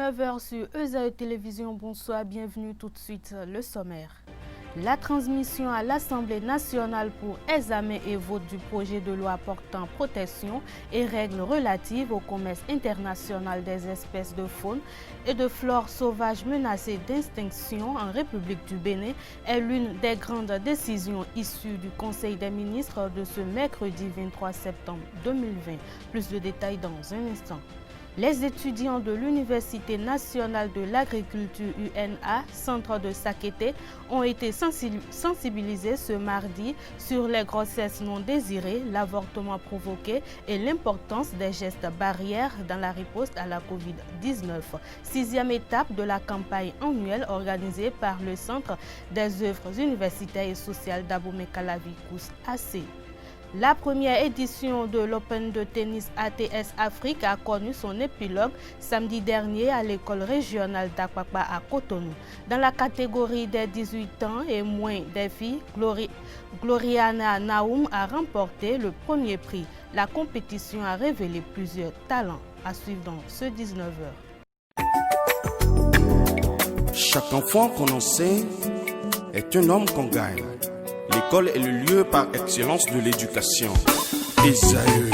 19h sur ESAE Télévision. Bonsoir, bienvenue tout de suite le sommaire. La transmission à l'Assemblée nationale pour examen et vote du projet de loi portant protection et règles relatives au commerce international des espèces de faune et de flore sauvages menacées d'extinction en République du Bénin est l'une des grandes décisions issues du Conseil des ministres de ce mercredi 23 septembre 2020. Plus de détails dans un instant. Les étudiants de l'Université nationale de l'agriculture UNA, centre de Sakété, ont été sensibilisés ce mardi sur les grossesses non désirées, l'avortement provoqué et l'importance des gestes barrières dans la riposte à la COVID-19. Sixième étape de la campagne annuelle organisée par le Centre des œuvres universitaires et sociales d'Abomey-Calavi AC. La première édition de l'Open de tennis ATS Afrique a connu son épilogue samedi dernier à l'école régionale d'Akwakpa à Cotonou. Dans la catégorie des 18 ans et moins des filles, Gloriana Naoum a remporté le premier prix. La compétition a révélé plusieurs talents. À suivre dans ce 19h. Chaque enfant qu'on enseigne est un homme qu'on gagne. L'école est le lieu par excellence de l'éducation. ESAE.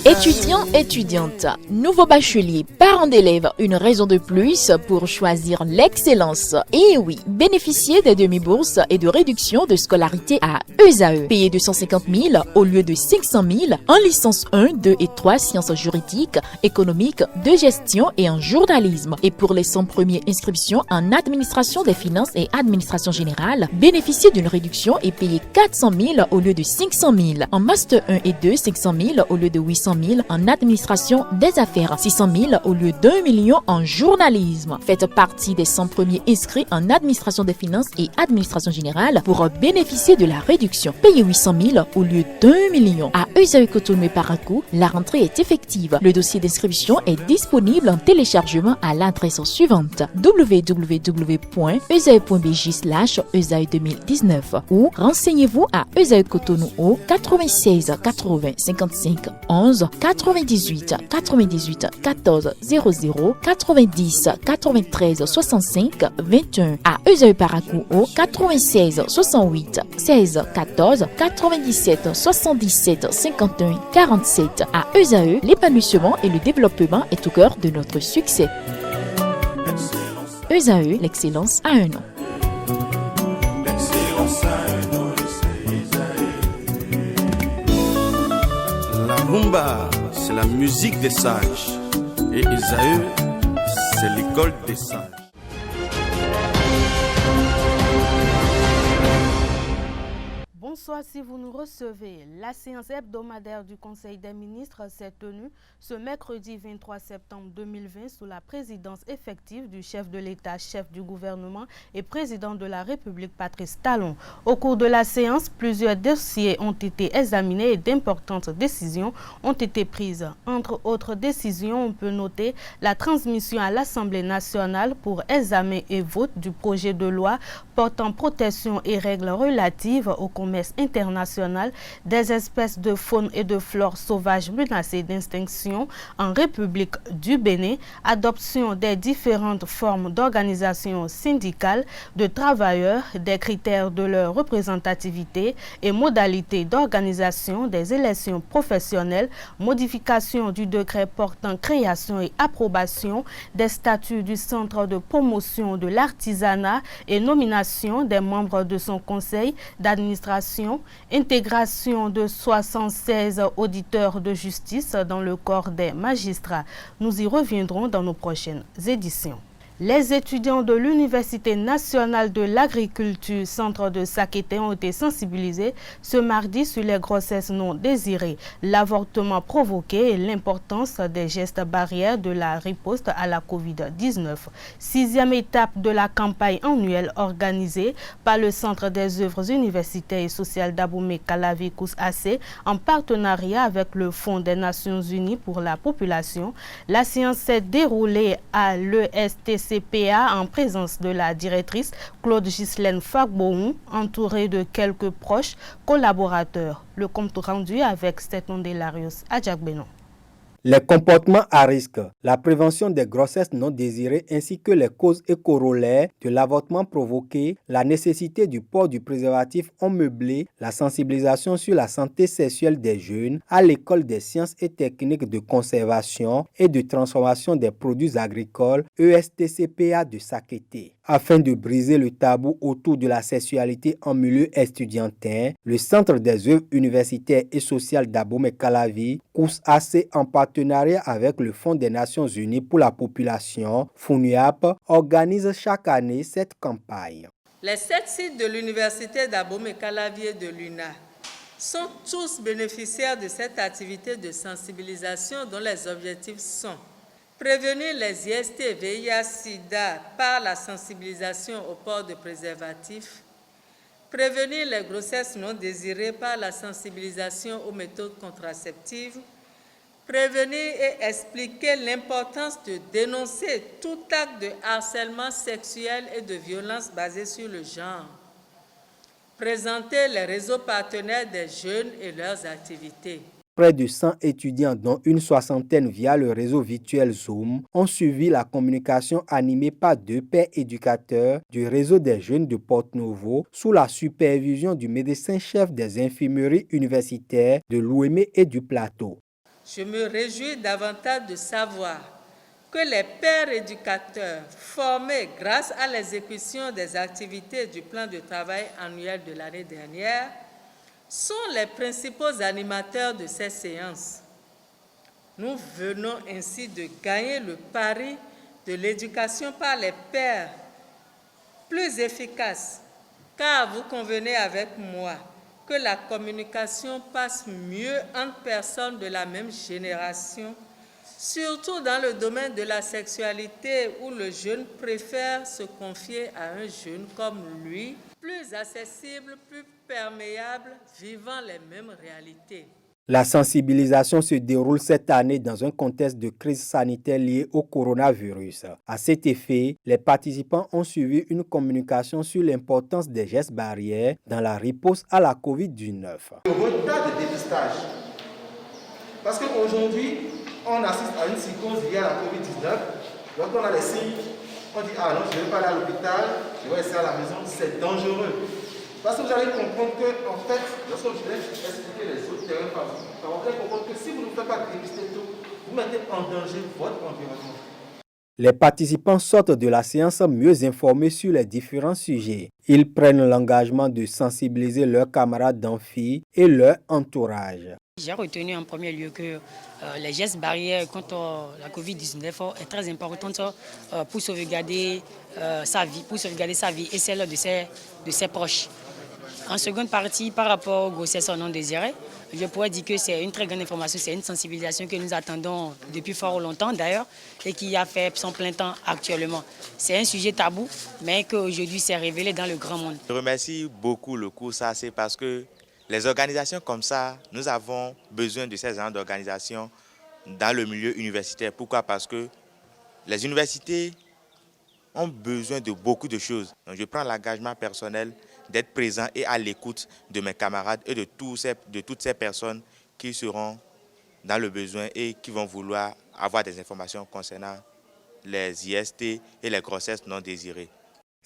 Étudiants, étudiantes, nouveaux bacheliers, parents d'élèves, une raison de plus pour choisir l'excellence. Et oui, bénéficier des demi-bourses et de réduction de scolarité à ESAE. Payer 250 000 au lieu de 500 000 en licence 1, 2 et 3 sciences juridiques, économiques, de gestion et en journalisme. Et pour les 100 premières inscriptions en administration des finances et administration générale, bénéficier d'une réduction et payer 400 000 au lieu de 500 000. En master 1 et 2, 500 000 au lieu de 800 000 en administration des affaires, 600 000 au lieu d'1 million en journalisme. Faites partie des 100 premiers inscrits en administration des finances et administration générale pour bénéficier de la réduction. Payez 800 000 au lieu d'1 million. À ESAE Cotonou et Parakou, la rentrée est effective. Le dossier d'inscription est disponible en téléchargement à l'adresse suivante www.esae.bj/ESAE 2019 ou renseignez-vous à ESAE Cotonou au 96 80 55 11 98 98 14 00 90 93 65 21 à ESAE Parakou au 96 68 16 14 97 77 51 47 à ESAE, l'épanouissement et le développement est au cœur de notre succès. ESAE, l'excellence à un nom. La rumba, c'est la musique des sages. Et ESAE, c'est l'école des sages. Bonsoir si vous nous recevez. La séance hebdomadaire du Conseil des ministres s'est tenue ce mercredi 23 septembre 2020 sous la présidence effective du chef de l'État, chef du gouvernement et président de la République Patrice Talon. Au cours de la séance, plusieurs dossiers ont été examinés et d'importantes décisions ont été prises. Entre autres décisions, on peut noter la transmission à l'Assemblée nationale pour examen et vote du projet de loi portant protection et règles relatives au commerce international des espèces de faune et de flore sauvages menacées d'extinction en République du Bénin, adoption des différentes formes d'organisation syndicale de travailleurs, des critères de leur représentativité et modalités d'organisation des élections professionnelles, modification du décret portant création et approbation des statuts du Centre de promotion de l'artisanat et nomination des membres de son conseil d'administration, intégration de 76 auditeurs de justice dans le corps des magistrats. Nous y reviendrons dans nos prochaines éditions. Les étudiants de l'Université nationale de l'agriculture, centre de Sakété, ont été sensibilisés ce mardi sur les grossesses non désirées, l'avortement provoqué et l'importance des gestes barrières de la riposte à la COVID-19. Sixième étape de la campagne annuelle organisée par le Centre des œuvres universitaires et sociales d'Abomey-Calavi AC en partenariat avec le Fonds des Nations Unies pour la population. La séance s'est déroulée à l'ESTCPA en présence de la directrice Claude Ghislaine Fagbohou, entourée de quelques proches collaborateurs. Le compte rendu avec Stéphane Delarios à Djagbenon. Les comportements à risque, la prévention des grossesses non désirées ainsi que les causes et corollaires de l'avortement provoqué, la nécessité du port du préservatif ont meublé la sensibilisation sur la santé sexuelle des jeunes à l'école des sciences et techniques de conservation et de transformation des produits agricoles ESTCPA de Sakété. Afin de briser le tabou autour de la sexualité en milieu estudiantin, le Centre des œuvres universitaires et sociales d'Abomey-Calavi, COUS-AC en partenariat avec le Fonds des Nations Unies pour la population, FONUAP, organise chaque année cette campagne. Les 7 sites de l'université d'Abomey-Calavi et de l'UNA sont tous bénéficiaires de cette activité de sensibilisation dont les objectifs sont prévenir les IST, VIH, SIDA par la sensibilisation au port de préservatifs, prévenir les grossesses non désirées par la sensibilisation aux méthodes contraceptives, prévenir et expliquer l'importance de dénoncer tout acte de harcèlement sexuel et de violence basée sur le genre, présenter les réseaux partenaires des jeunes et leurs activités. Près de 100 étudiants, dont une soixantaine via le réseau virtuel Zoom, ont suivi la communication animée par 2 pairs éducateurs du réseau des jeunes de Porto-Novo sous la supervision du médecin-chef des infirmeries universitaires de l'Ouémé et du Plateau. Je me réjouis davantage de savoir que les pairs éducateurs formés grâce à l'exécution des activités du plan de travail annuel de l'année dernière sont les principaux animateurs de ces séances. Nous venons ainsi de gagner le pari de l'éducation par les pairs, plus efficace, car vous convenez avec moi que la communication passe mieux entre personnes de la même génération, surtout dans le domaine de la sexualité où le jeune préfère se confier à un jeune comme lui, plus accessible, plus perméable, vivant les mêmes réalités. La sensibilisation se déroule cette année dans un contexte de crise sanitaire liée au coronavirus. À cet effet, les participants ont suivi une communication sur l'importance des gestes barrières dans la riposte à la COVID-19. Le retard de dépistage. Parce qu'aujourd'hui, on assiste à une psychose liée à la COVID-19. Lorsqu'on a les signes, on dit « Ah non, je ne vais pas aller à l'hôpital, je vais rester à la maison, c'est dangereux ». Parce que vous allez comprendre que, en fait, lorsque je vais expliquer les autres terrains par vous, vous allez comprendre que si vous ne faites pas dépister tout, vous mettez en danger votre environnement. Les participants sortent de la séance mieux informés sur les différents sujets. Ils prennent l'engagement de sensibiliser leurs camarades d'amphi et leur entourage. J'ai retenu en premier lieu que les gestes barrières contre la COVID-19 est très important pour sauvegarder sa vie, et celle de ses proches. En seconde partie, par rapport aux grossesses non désirées, je pourrais dire que c'est une très grande information, c'est une sensibilisation que nous attendons depuis fort longtemps d'ailleurs et qui a fait son plein temps actuellement. C'est un sujet tabou, mais qu'aujourd'hui s'est révélé dans le grand monde. Je remercie beaucoup le COUS-AC parce que les organisations comme ça, nous avons besoin de ces genres d'organisations dans le milieu universitaire. Pourquoi? Parce que les universités ont besoin de beaucoup de choses. Donc je prends l'engagement personnel d'être présent et à l'écoute de mes camarades et de toutes ces personnes qui seront dans le besoin et qui vont vouloir avoir des informations concernant les IST et les grossesses non désirées.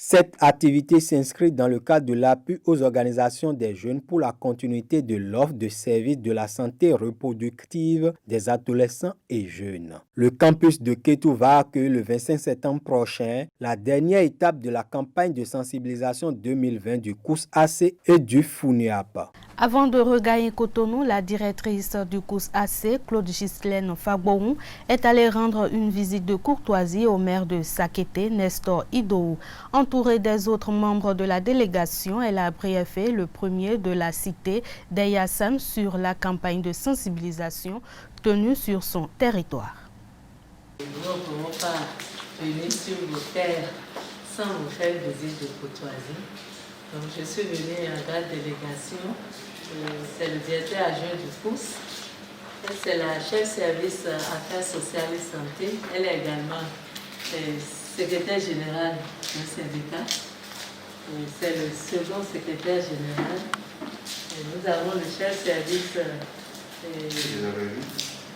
Cette activité s'inscrit dans le cadre de l'appui aux organisations des jeunes pour la continuité de l'offre de services de la santé reproductive des adolescents et jeunes. Le campus de Kétou va accueillir le 25 septembre prochain la dernière étape de la campagne de sensibilisation 2020 du COUS-AC et du FONUAP. Avant de regagner Cotonou, la directrice du COUS-AC, Claude Ghislaine Fagbohou, est allée rendre une visite de courtoisie au maire de Sakété, Nestor Idou. Entourée des autres membres de la délégation, elle a briefé le premier de la cité d'Eyassam sur la campagne de sensibilisation tenue sur son territoire. Nous ne pouvons pas venir sur vos terres sans vous faire une visite de courtoisie. Donc, je suis venue en grande délégation. C'est le directeur adjoint du COUS. C'est la chef service affaires sociales et santé. Elle est également secrétaire général du syndicat. C'est le second secrétaire général. Et nous avons le chef service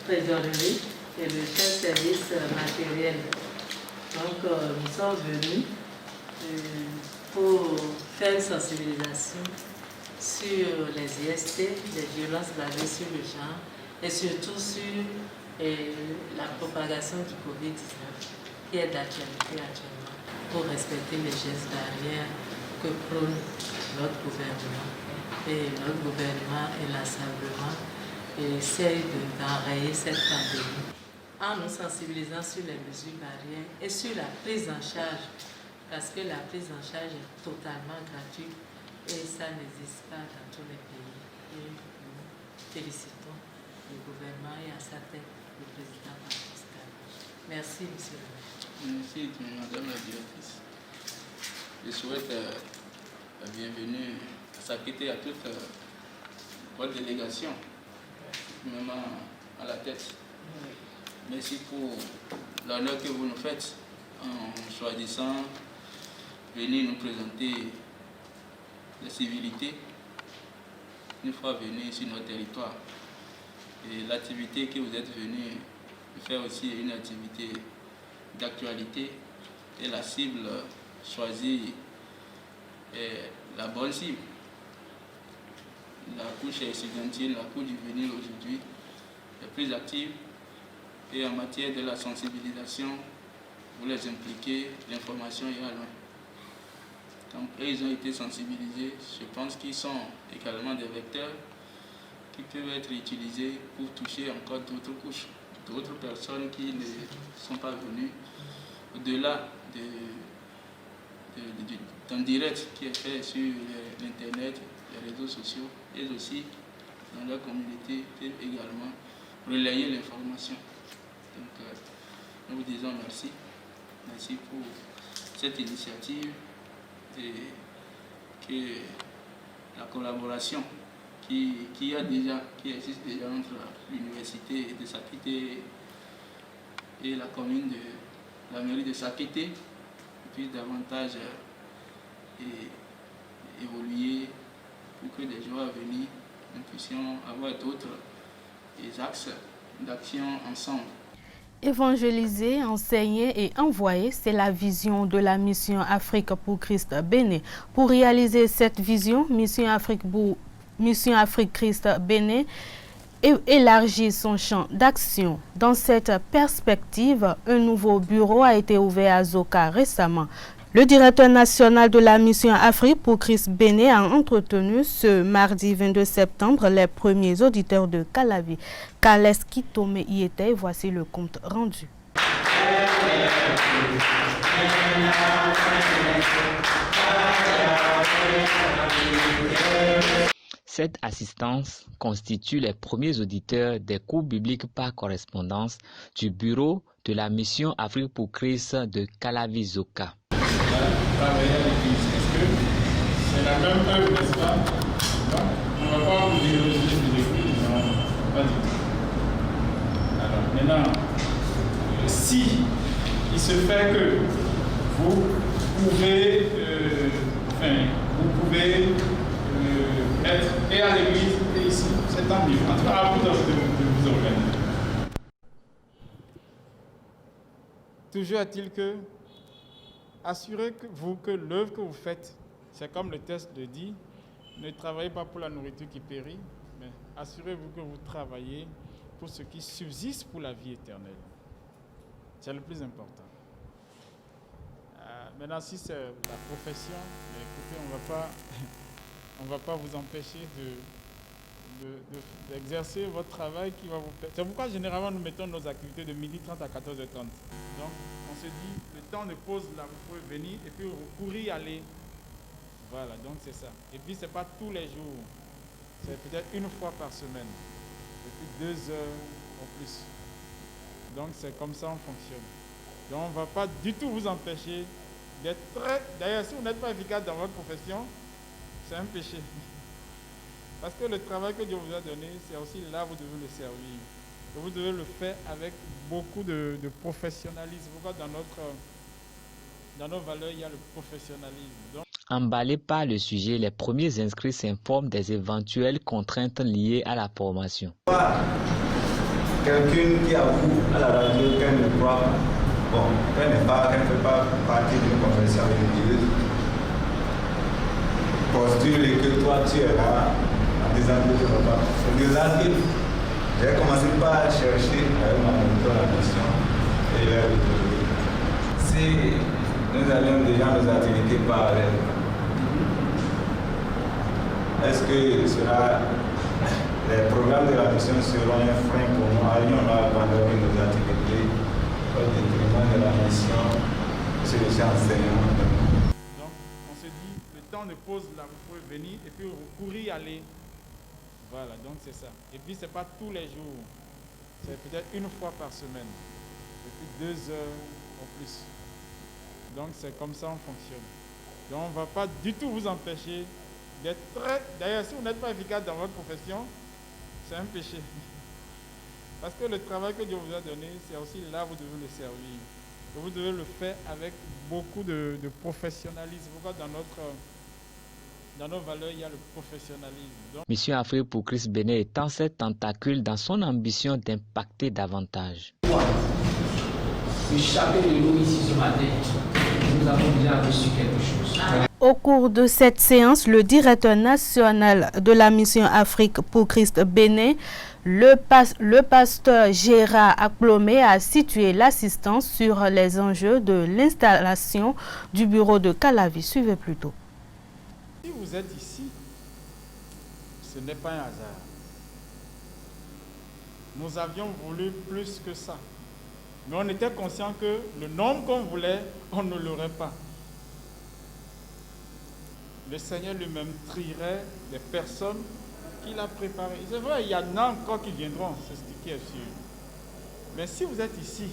trésorerie et le chef service matériel. Donc, nous sommes venus pour faire une sensibilisation sur les IST, les violences basées sur le genre, et surtout sur la propagation du Covid-19, qui est d'actualité actuellement, pour respecter les gestes barrières que prône notre gouvernement. Et notre gouvernement, inlassablement, essaye d'enrayer cette pandémie en nous sensibilisant sur les mesures barrières et sur la prise en charge, parce que la prise en charge est totalement gratuite et ça n'existe pas dans tous les pays. Et nous félicitons le gouvernement et à sa tête le président Patrice Talon. Merci, monsieur le maire. Merci, madame la directrice. Je souhaite la bienvenue à s'acquitter à toute votre délégation, même à la tête. Merci pour l'honneur que vous nous faites en choisissant venir nous présenter la civilité une fois venus sur notre territoire. Et l'activité que vous êtes venus faire aussi est une activité d'actualité et la cible choisie est la bonne cible. La couche estudiantine, la couche juvénile aujourd'hui est plus active et en matière de la sensibilisation, vous les impliquez, l'information est loin. Donc, ils ont été sensibilisés. Je pense qu'ils sont également des vecteurs qui peuvent être utilisés pour toucher encore d'autres couches, d'autres personnes qui ne sont pas venues au-delà d'un direct qui est fait sur l'Internet, les réseaux sociaux, et aussi dans leur communauté peuvent également relayer l'information. Donc, nous vous disons merci. Merci pour cette initiative et que la collaboration qui existe déjà entre l'université de Sakité et la commune de la mairie de Sakité puisse davantage évoluer pour que les jours à venir, nous puissions avoir d'autres axes d'action ensemble. Évangéliser, enseigner et envoyer, c'est la vision de la mission Afrique pour Christ Bénin. Pour réaliser cette vision, Mission Afrique Christ Bénin élargit son champ d'action. Dans cette perspective, un nouveau bureau a été ouvert à Zoka récemment. Le directeur national de la mission Afrique pour Christ Bénin a entretenu ce mardi 22 septembre les premiers auditeurs de Calavi. Carles Kitome y était, voici le compte rendu. Cette assistance constitue les premiers auditeurs des cours bibliques par correspondance du bureau de la mission Afrique pour Christ de Calavi Zoka. Travailler à l'église, est-ce que c'est la même œuvre, n'est-ce pas? On ne va pas vous déloger de l'église, non, pas du tout. Alors maintenant, si il se fait que vous pouvez, être et à l'église et ici, c'est tant mieux. En tout cas, à vous de vous organiser. Toujours est-il que assurez-vous que l'œuvre que vous faites, c'est comme le texte le dit, ne travaillez pas pour la nourriture qui périt, mais assurez-vous que vous travaillez pour ce qui subsiste pour la vie éternelle. C'est le plus important. Maintenant, si c'est la profession, écoutez, on ne va pas vous empêcher d'exercer votre travail qui va vous plaire. C'est pourquoi généralement nous mettons nos activités de 12h30 à 14h30. Donc on se dit, le temps de pause là, vous pouvez venir et puis courir, aller. Voilà, donc c'est ça. Et puis c'est pas tous les jours, c'est peut-être une fois par semaine, et puis 2 heures au plus. Donc c'est comme ça on fonctionne. Donc on ne va pas du tout vous empêcher d'être très... D'ailleurs, si vous n'êtes pas efficace dans votre profession, c'est un péché. Parce que le travail que Dieu vous a donné, c'est aussi là où vous devez le servir. Et vous devez le faire avec beaucoup de professionnalisme. Pourquoi dans nos valeurs, il y a le professionnalisme. Donc, emballés par le sujet, les premiers inscrits s'informent des éventuelles contraintes liées à la formation. quelqu'une qui avoue à la radio qu'elle ne croit pas, bon, qu'elle ne fait pas partie d'une confession religieuse, postule et que toi tu es là en disant que tu ne vas pas. C'est des articles. J'ai commencé par chercher avec ma montre la question et il a retrouvé. Si nous avions déjà nos activités parallèles, est-ce que les programmes de la mission seront un frein pour nous? Allions là pendant nos activités au détriment de la mission sur le champ enseignement. Donc on se dit, le temps de pause là, vous pouvez venir et puis recourir y aller. Voilà, donc c'est ça. Et puis c'est pas tous les jours, c'est peut-être une fois par semaine, et puis 2 heures au plus. Donc c'est comme ça on fonctionne. Donc on ne va pas du tout vous empêcher d'être très... D'ailleurs, si vous n'êtes pas efficace dans votre profession, c'est un péché. Parce que le travail que Dieu vous a donné, c'est aussi là où vous devez le servir. Et vous devez le faire avec beaucoup de professionnalisme. Pourquoi dans nos valeurs, il y a le professionnalisme. Donc, Mission Afrique pour Christ Bénin étend ses tentacules dans son ambition d'impacter davantage. Le chapelet de l'eau ici ce matin, nous avons déjà reçu quelque chose. Au cours de cette séance, le directeur national de la Mission Afrique pour Christ Bénin, le pasteur Gérard Aklomé, a situé l'assistance sur les enjeux de l'installation du bureau de Calavi. Suivez plutôt. Si vous êtes ici, ce n'est pas un hasard. Nous avions voulu plus que ça. Mais on était conscient que le nombre qu'on voulait, on ne l'aurait pas. Le Seigneur lui-même trierait les personnes qu'il a préparées. C'est vrai, il y en a encore qui viendront, c'est ce qui est sûr. Mais si vous êtes ici,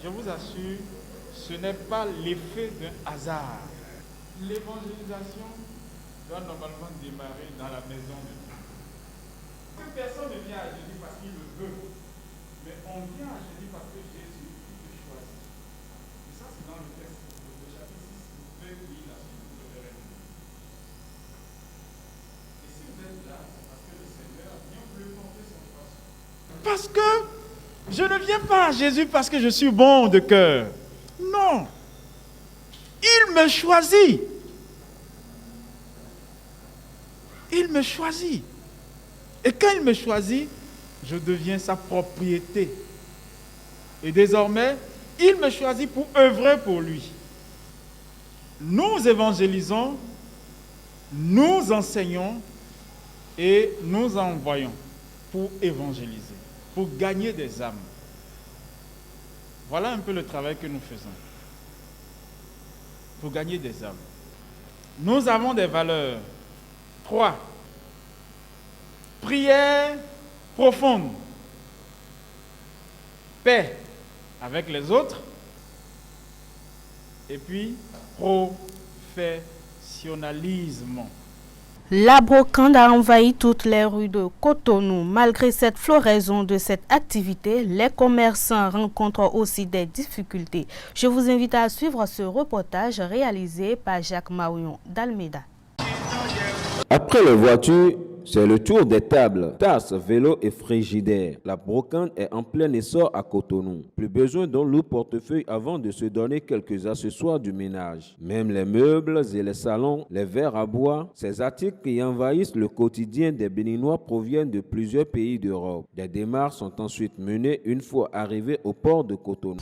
je vous assure, ce n'est pas l'effet d'un hasard. L'évangélisation doit normalement démarrer dans la maison de Dieu. Personne ne vient à Jésus parce qu'il le veut, mais on vient à Jésus parce que Jésus le choisit. Et ça, c'est dans le texte, le chapitre 6, vous pouvez lire la suite, vous le verrez. Et si vous êtes là, c'est parce que le Seigneur vient vous le porter son choix. Parce que je ne viens pas à Jésus parce que je suis bon de cœur. Non. Il me choisit. Il me choisit. Et quand il me choisit, je deviens sa propriété. Et désormais, il me choisit pour œuvrer pour lui. Nous évangélisons, nous enseignons et nous envoyons pour évangéliser, pour gagner des âmes. Voilà un peu le travail que nous faisons. Pour gagner des âmes. Nous avons des valeurs. 3. Prière profonde. Paix avec les autres. Et puis, professionnalisme. La brocante a envahi toutes les rues de Cotonou. Malgré cette floraison de cette activité, les commerçants rencontrent aussi des difficultés. Je vous invite à suivre ce reportage réalisé par Jacques Maouillon d'Almeida. Après les voitures, c'est le tour des tables, tasses, vélos et frigidaires. La brocante est en plein essor à Cotonou. Plus besoin d'un lourd portefeuille avant de se donner quelques accessoires du ménage. Même les meubles et les salons, les verres à bois, ces articles qui envahissent le quotidien des Béninois proviennent de plusieurs pays d'Europe. Des démarches sont ensuite menées une fois arrivés au port de Cotonou.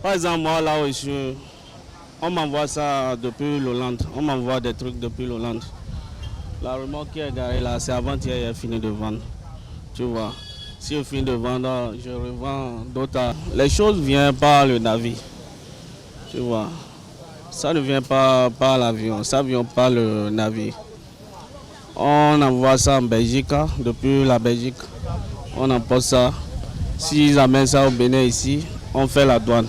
Par exemple, moi là où je suis, on m'envoie ça depuis l'Hollande. On m'envoie des trucs depuis l'Hollande. La remorque qui est garée là, c'est avant-hier, il a fini de vendre. Tu vois, si je finis de vendre, je revends d'autres. Les choses viennent par le navire. Tu vois, ça ne vient pas par l'avion, ça vient par le navire. On envoie ça en Belgique, depuis la Belgique. On emporte ça. S'ils amènent ça au Bénin ici, on fait la douane.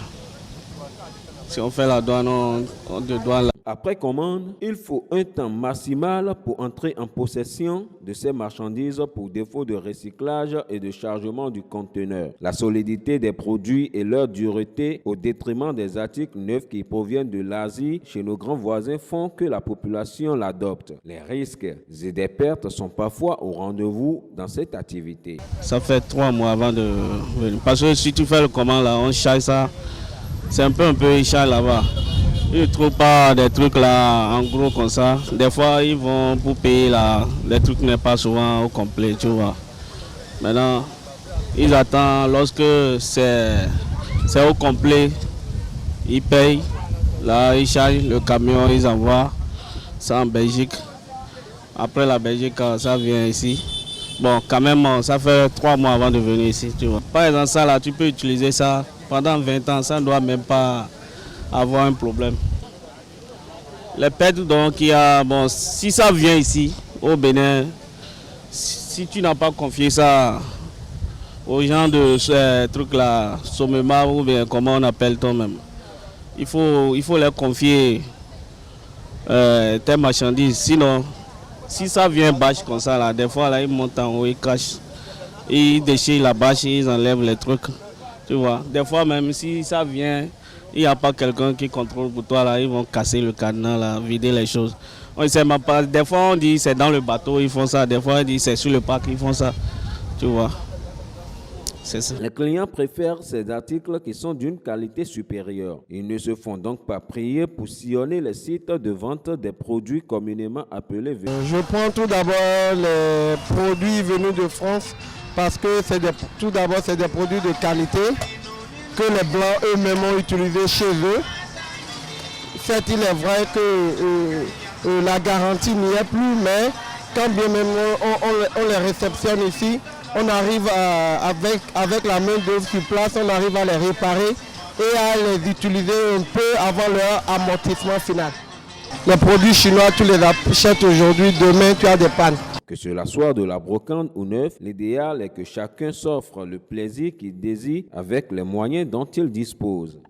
Si on fait la douane, on doit... Après commande, il faut un temps maximal pour entrer en possession de ces marchandises pour défaut de recyclage et de chargement du conteneur. La solidité des produits et leur dureté au détriment des articles neufs qui proviennent de l'Asie chez nos grands voisins font que la population l'adopte. Les risques et des pertes sont parfois au rendez-vous dans cette activité. Ça fait 3 mois avant de venir. Parce que si tu fais le commande là, on charge ça. C'est un peu charge là-bas. Ils ne trouvent pas des trucs là en gros comme ça. Des fois, ils vont pour payer là. Les trucs n'est pas souvent au complet, tu vois. Maintenant, ils attendent lorsque c'est au complet. Ils payent. Là, ils chargent le camion, ils envoient ça en Belgique. Après la Belgique, ça vient ici. Bon, quand même, ça fait 3 mois avant de venir ici, tu vois. Par exemple, ça là, tu peux utiliser ça pendant 20 ans, ça ne doit même pas avoir un problème. Les pertes, donc, il y a, bon, si ça vient ici, au Bénin, si tu n'as pas confié ça aux gens de ce truc-là, Somema ou bien comment on appelle toi-même, il faut leur confier tes marchandises. Sinon, si ça vient bâche comme ça, là, des fois, là, ils montent en haut, ils crachent, ils déchirent la bâche, ils enlèvent les trucs. Tu vois, des fois même si ça vient, il n'y a pas quelqu'un qui contrôle pour toi, là, ils vont casser le cadenas, là, vider les choses. On ne sait même pas. Des fois on dit c'est dans le bateau, ils font ça. Des fois on dit c'est sur le parc, ils font ça. Tu vois. C'est ça. Les clients préfèrent ces articles qui sont d'une qualité supérieure. Ils ne se font donc pas prier pour sillonner les sites de vente des produits communément appelés. Je prends tout d'abord les produits venus de France parce que tout d'abord c'est des produits de qualité que les Blancs eux-mêmes ont utilisés chez eux. Certes, il est vrai que la garantie n'y est plus, mais quand bien même on les réceptionne ici, on arrive avec la main d'œuvre sur place, on arrive à les réparer et à les utiliser un peu avant leur amortissement final. Les produits chinois, tu les achètes aujourd'hui, demain tu as des pannes. Que cela soit de la brocante ou neuf, l'idéal est que chacun s'offre le plaisir qu'il désire avec les moyens dont il dispose.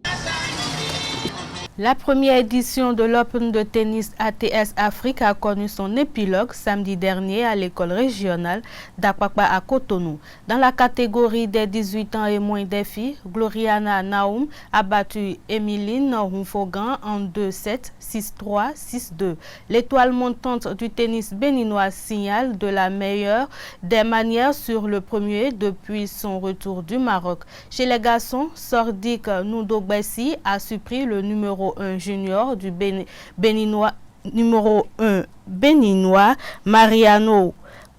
La première édition de l'Open de tennis ATS Afrique a connu son épilogue samedi dernier à l'école régionale d'Akwakwa à Cotonou. Dans la catégorie des 18 ans et moins des filles, Gloriana Naoum a battu Emeline Rumfogan en 2-7, 6-3, 6-2. L'étoile montante du tennis béninois signale de la meilleure des manières sur le premier depuis son retour du Maroc. Chez les garçons, Sordik Noudogbessi a surpris le numéro 1 junior du béninois Mariano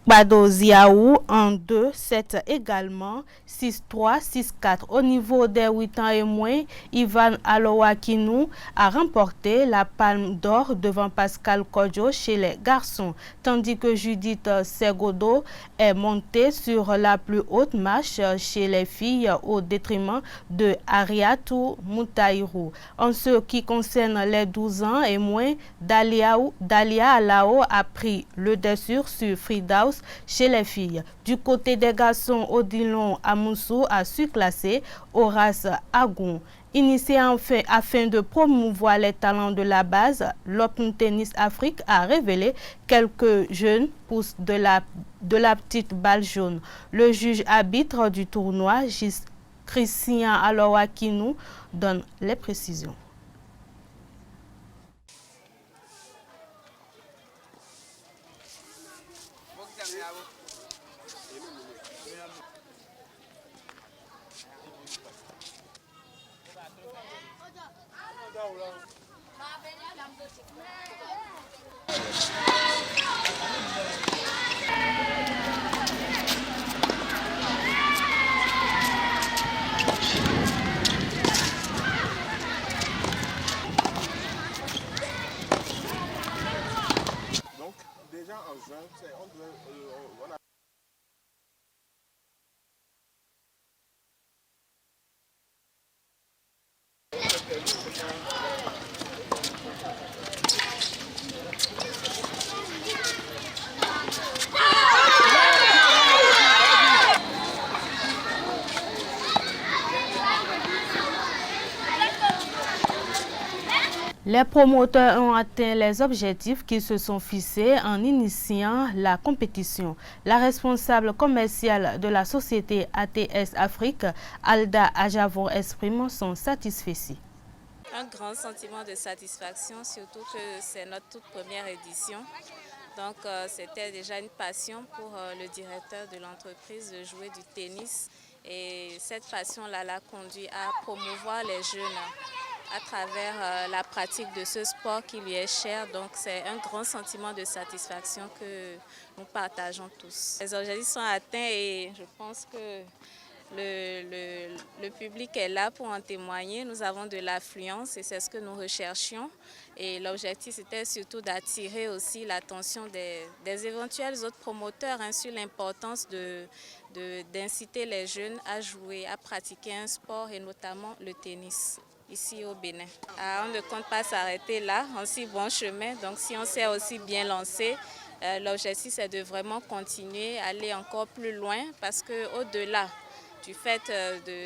Badoziaou en 2-7 également, 6-3, 6-4. Au niveau des 8 ans et moins, Ivan Alowakinou a remporté la palme d'or devant Pascal Kodjo chez les garçons, tandis que Judith Segodo est montée sur la plus haute marche chez les filles au détriment de Ariatou Moutaïrou. En ce qui concerne les 12 ans et moins, Dalia Alao a pris le dessus sur Fridaus chez les filles. Du côté des garçons, Odilon Amoussou a surclassé Horace Agon. Initié afin de promouvoir les talents de la base, l'Open Tennis Afrique a révélé quelques jeunes pousses de la petite balle jaune. Le juge arbitre du tournoi, Christian Alowakinou, donne les précisions. Les promoteurs ont atteint les objectifs qu'ils se sont fixés en initiant la compétition. La responsable commerciale de la société ATS Afrique, Alda Ajavo, exprime son satisfait. Un grand sentiment de satisfaction, surtout que c'est notre toute première édition. Donc c'était déjà une passion pour le directeur de l'entreprise de jouer du tennis. Et cette passion-là l'a conduit à promouvoir les jeunes à travers la pratique de ce sport qui lui est cher. Donc c'est un grand sentiment de satisfaction que nous partageons tous. Les objectifs sont atteints et je pense que le public est là pour en témoigner. Nous avons de l'affluence et c'est ce que nous recherchions. Et l'objectif c'était surtout d'attirer aussi l'attention des éventuels autres promoteurs sur l'importance d'inciter les jeunes à jouer, à pratiquer un sport et notamment le tennis ici au Bénin. On ne compte pas s'arrêter là, en si bon chemin. Donc si on s'est aussi bien lancé, l'objectif c'est de vraiment continuer, aller encore plus loin parce qu'au-delà du fait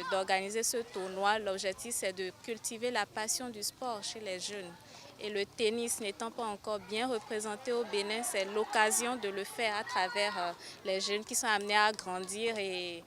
d'organiser ce tournoi, l'objectif c'est de cultiver la passion du sport chez les jeunes. Et le tennis n'étant pas encore bien représenté au Bénin, c'est l'occasion de le faire à travers les jeunes qui sont amenés à grandir et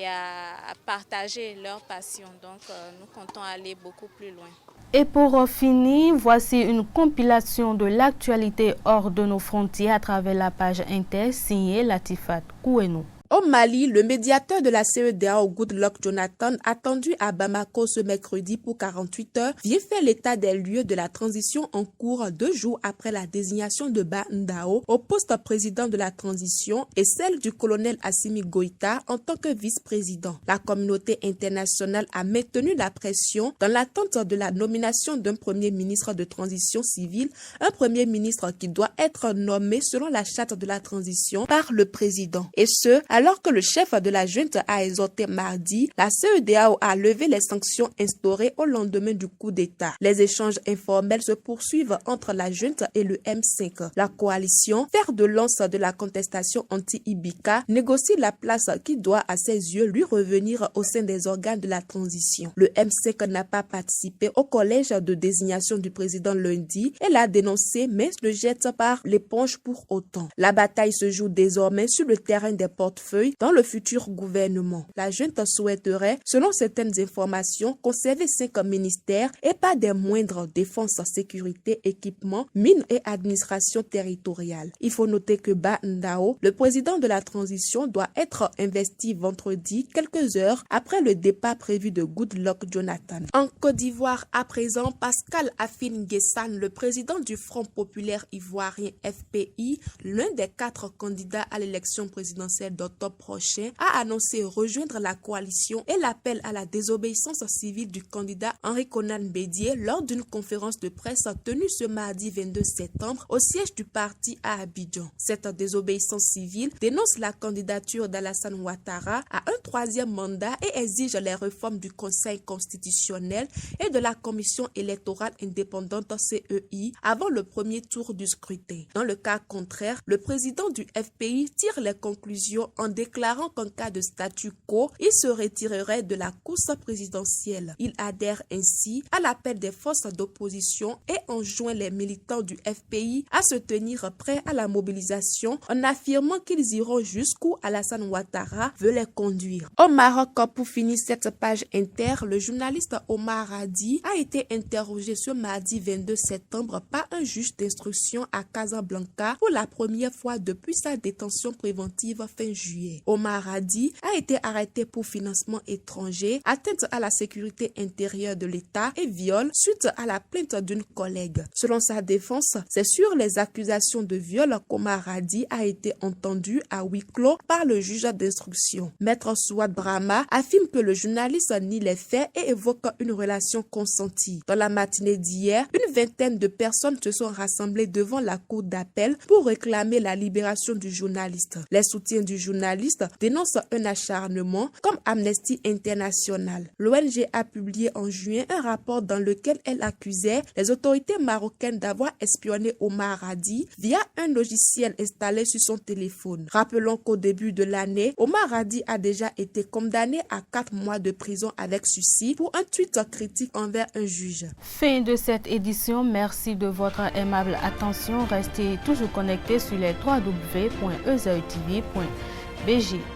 à partager leur passion. Donc nous comptons aller beaucoup plus loin. Et pour finir, voici une compilation de l'actualité hors de nos frontières à travers la page Inter signée Latifat Kouenou. Au Mali, le médiateur de la CEDEAO, Goodluck Jonathan, attendu à Bamako ce mercredi pour 48 heures, vient faire l'état des lieux de la transition en cours 2 jours après la désignation de Ba Ndao au poste président de la transition et celle du colonel Assimi Goïta en tant que vice-président. La communauté internationale a maintenu la pression dans l'attente de la nomination d'un premier ministre de transition civile, un premier ministre qui doit être nommé selon la charte de la transition par le président. Et ce, alors que le chef de la junte a exhorté mardi, la CEDEAO a levé les sanctions instaurées au lendemain du coup d'État. Les échanges informels se poursuivent entre la junte et le M5. La coalition, fer de lance de la contestation anti-Ibika, négocie la place qui doit à ses yeux lui revenir au sein des organes de la transition. Le M5 n'a pas participé au collège de désignation du président lundi et l'a dénoncé mais ne jette pas l'éponge pour autant. La bataille se joue désormais sur le terrain des portefeuilles dans le futur gouvernement. La junte souhaiterait, selon certaines informations, conserver 5 ministères et pas des moindres: défense, sécurité, équipement, mines et administration territoriale. Il faut noter que Ba Ndao, le président de la transition, doit être investi vendredi, quelques heures après le départ prévu de Goodluck Jonathan. En Côte d'Ivoire, à présent, Pascal Afine Guessane, le président du Front populaire ivoirien FPI, l'un des 4 candidats à l'élection présidentielle d'octobre prochain, a annoncé rejoindre la coalition et l'appel à la désobéissance civile du candidat Henri Konan Bédié lors d'une conférence de presse tenue ce mardi 22 septembre au siège du parti à Abidjan. Cette désobéissance civile dénonce la candidature d'Alassane Ouattara à un 3e mandat et exige les réformes du Conseil constitutionnel et de la Commission électorale indépendante CEI avant le premier tour du scrutin. Dans le cas contraire, le président du FPI tire les conclusions en déclarant qu'en cas de statu quo, il se retirerait de la course présidentielle. Il adhère ainsi à l'appel des forces d'opposition et enjoint les militants du FPI à se tenir prêts à la mobilisation en affirmant qu'ils iront jusqu'où Alassane Ouattara veut les conduire. Au Maroc, pour finir cette page Inter, le journaliste Omar Hadi a été interrogé ce mardi 22 septembre par un juge d'instruction à Casablanca pour la première fois depuis sa détention préventive fin juillet. Omar Hadi a été arrêté pour financement étranger, atteinte à la sécurité intérieure de l'État et viol suite à la plainte d'une collègue. Selon sa défense, c'est sur les accusations de viol qu'Omar Hadi a été entendu à huis clos par le juge d'instruction. Maître Souad Brahma affirme que le journaliste nie les faits et évoque une relation consentie. Dans la matinée d'hier, une vingtaine de personnes se sont rassemblées devant la cour d'appel pour réclamer la libération du journaliste. Les soutiens du journaliste journalistes dénoncent un acharnement comme Amnesty International. L'ONG a publié en juin un rapport dans lequel elle accusait les autorités marocaines d'avoir espionné Omar Hadi via un logiciel installé sur son téléphone. Rappelons qu'au début de l'année, Omar Hadi a déjà été condamné à 4 mois de prison avec sursis pour un tweet critique envers un juge. Fin de cette édition. Merci de votre aimable attention. Restez toujours connectés sur les www.ezautv.bg.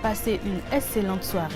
Passez une excellente soirée.